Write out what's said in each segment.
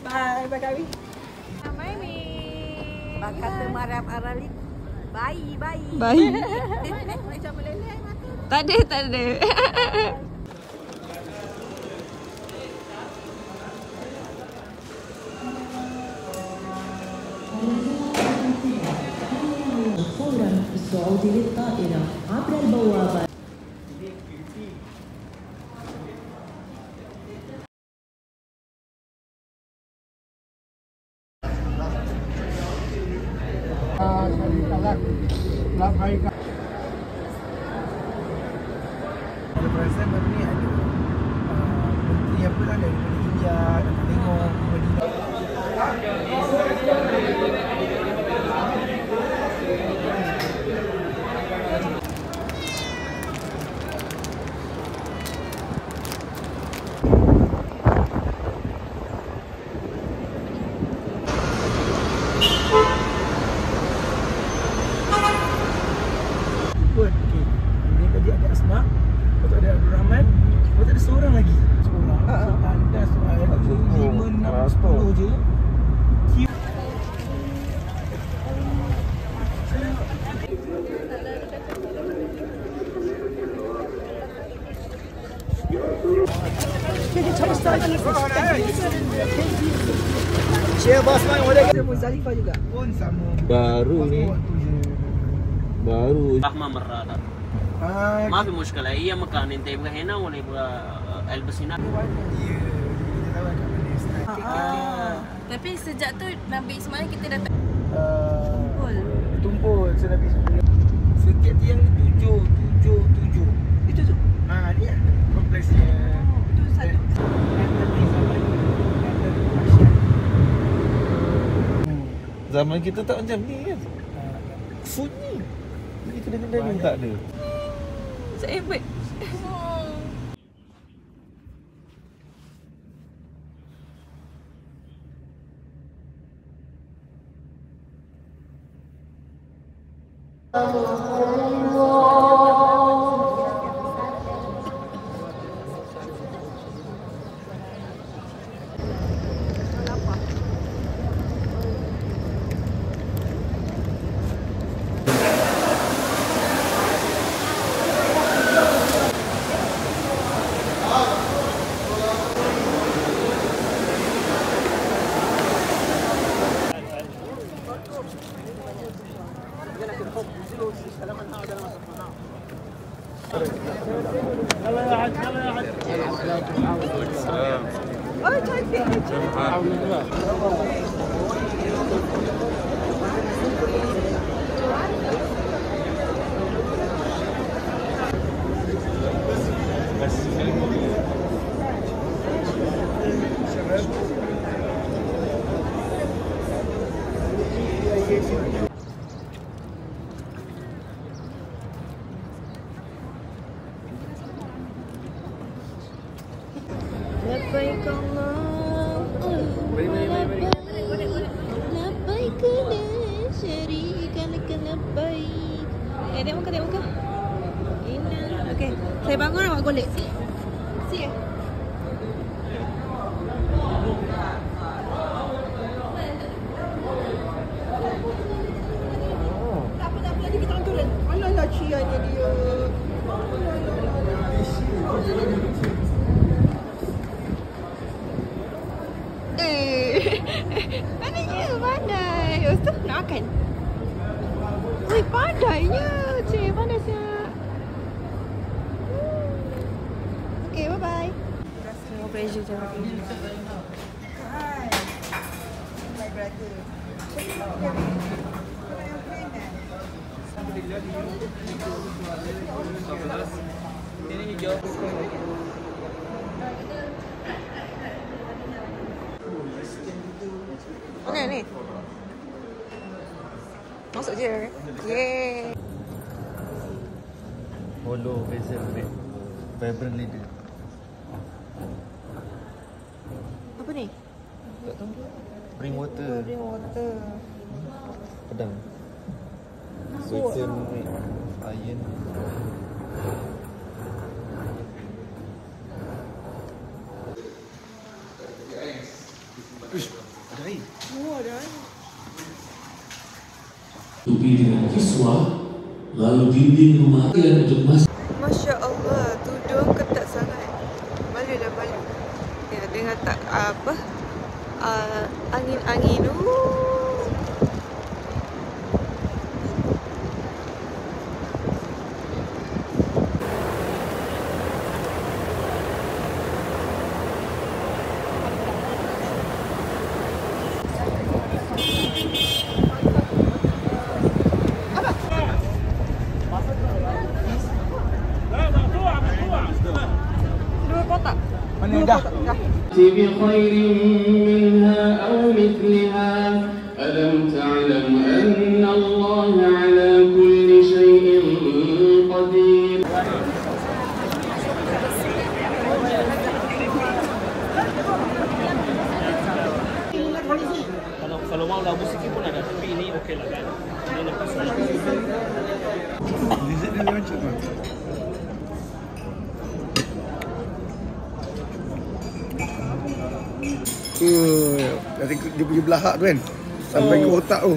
Bye, bye kami. Bye, Mi. Kata marah Arali. Bayi. Macam meleleh mata. Tak ada. فورا الصعود للطائرة عبر البوابة. Ada perasan baru ni ada menteri apa lah dari India nak tengok Madinah. Okey. Ini tadi ada Asma, lepas tu ada Abdul Rahman, lepas tu ada seorang lagi. Seorang. Tandas 5, 6, 10 je. Share bos mai boleh ke Muzdalifah juga? Pun sama. Baru ni. Baru. ما مرة ما في مشكلة هي مكان انت يبغى هنا ولا يبغى البس هنا. Tapi sejak tu Nabi Ismail kita dah Tumpul Nabi Ismail. Setiap tiang 7. Itu tu. Dia kompleksnya. Itu satu. Zaman kita tak macam ni kan. Sunyi. Kita dengan ni tak ada. Sebab Labbaik Labbaik la syarika lak labbaik. Tengok muka. Okey. Saya bangun awak golek. Si ya. Tak apa nanti kita orang turun. Alah ciannya dia. Pandai. Ustaz nak makan. Wih, pandainya. Cik, panasnya. Okay, bye-bye. No pressure, jangan pressure. Hi. My brother. Ini hijau. Mana ni? Masuk je. Yeay. Holo Faisal Vibrant Leader. Apa ni? Tak tahu. Spring water. Pedang. Western iron. Ada air. Tutupi dengan kiswah, lalu dinding rumah yang untuk masuk. Masya Allah, tudung ketat sangat. Malu dah malu. Ya, dengar tak apa? Angin-angin. Dua kotak. Mana dah? بخير منها أو مثلها ألم تعلم أن الله على كل شيء قدير. Kalau mau lagu sikit pun ada, tapi ini okey lah kan. Ini lepas solat. Lezat dia macam mana? Nanti dia punya belahak tu kan sampai ke otak tu.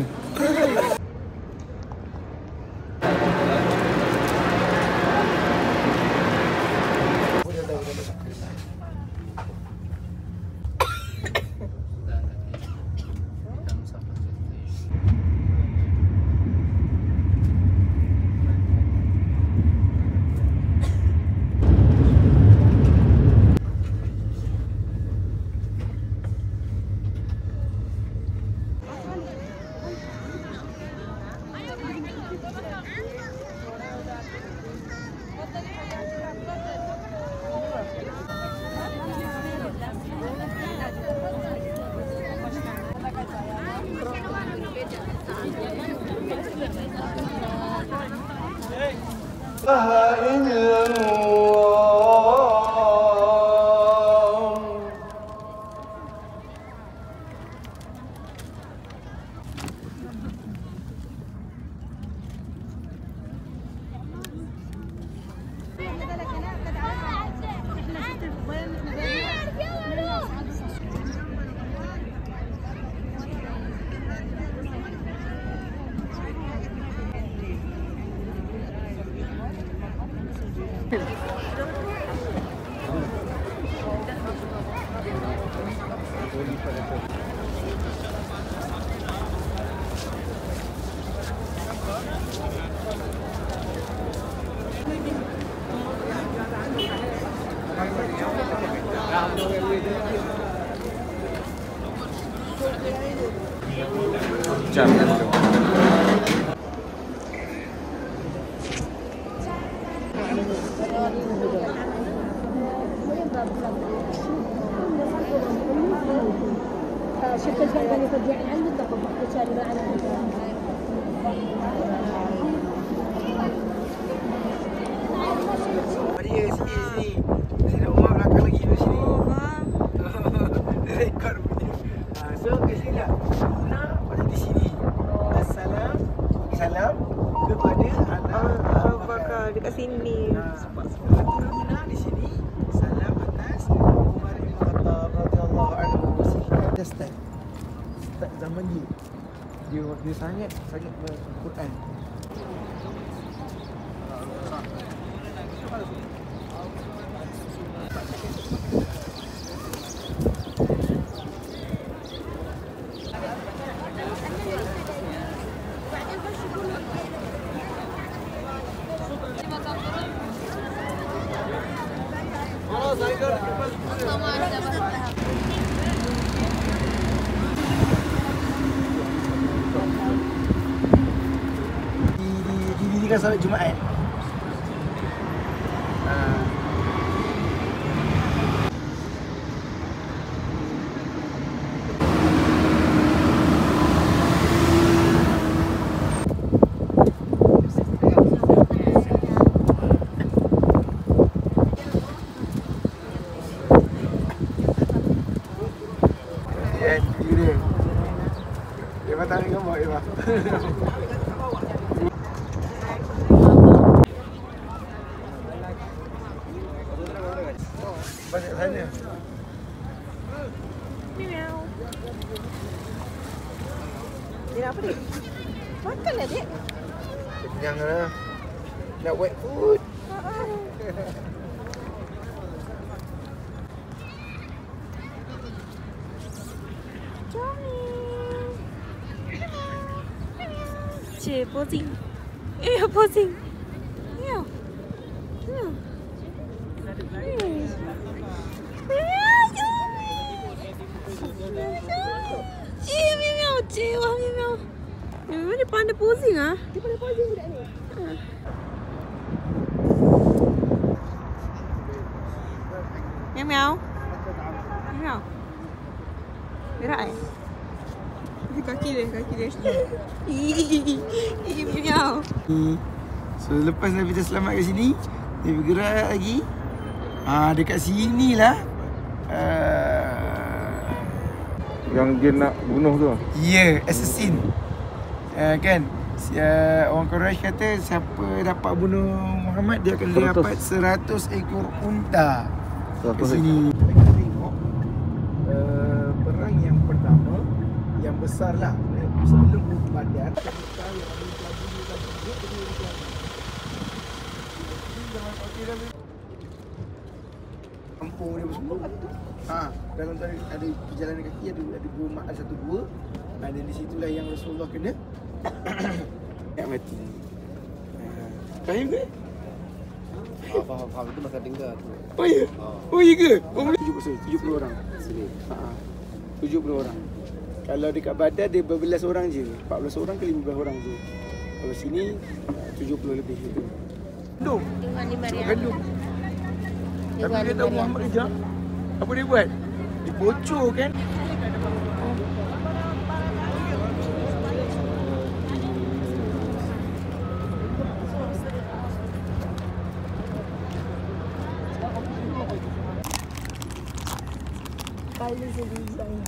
Jam kan tu. شكل هذا اللي ترجع عنده تطبق كشان معنا Maria sini. Sini rumah belakang lagi di sini. Rekod punya. So ke sini lah. Nah, pada di sini. Assalam. Salam kepada Allah Bakar dekat sini. Nah, di sini. Salam atas Umar bin Khattab radhiyallahu anhu. Dia start zaman dia sangat Quran. Didirikan salat Jumaat. Eva tarik gambar Eva. Balik sana. Meow. Dia apa ni? Makan lah, Dek. Kenyang lah. Nak wet food. Cik, posing. Posing. Ya. Ya. Cik, miau. Cik, wah miau. Dia pandai posing ah. Dia boleh posing budak ni. Miau. Miau. Gerak kaki dia. Miau. So lepas Nabi dah selamat kat sini, dia bergerak lagi. Dekat sini lah. Yang dia nak bunuh tu. Ya, assassin. Kan? Orang Quraisy kata siapa dapat bunuh Muhammad, dia akan dapat 100 ekor unta. Kat sini. Kita tengok perang yang pertama, yang besar lah. Sebelum Badar. Kampung dia semua. Dalam tu ada perjalanan kaki, ada gua, ada satu gua. Dan di situlah yang Rasulullah kena nak mati. Faham ke? Faham itu masa dengar tu. Oh ya? Oh ya ke? 70 orang. Sini. 70 orang. Kalau dekat Badar dia berbelas orang je. 14 orang ke 15 orang je. Kalau sini 70 lebih gitu. Gandum. Gandum. Tapi dia tahu Muhammad kejap. Apa dia buat? Dia bocor kan? Kali sendiri saya.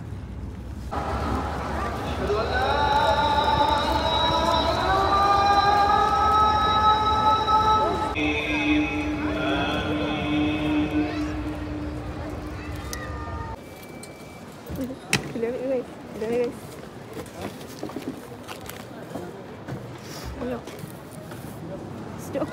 Stop.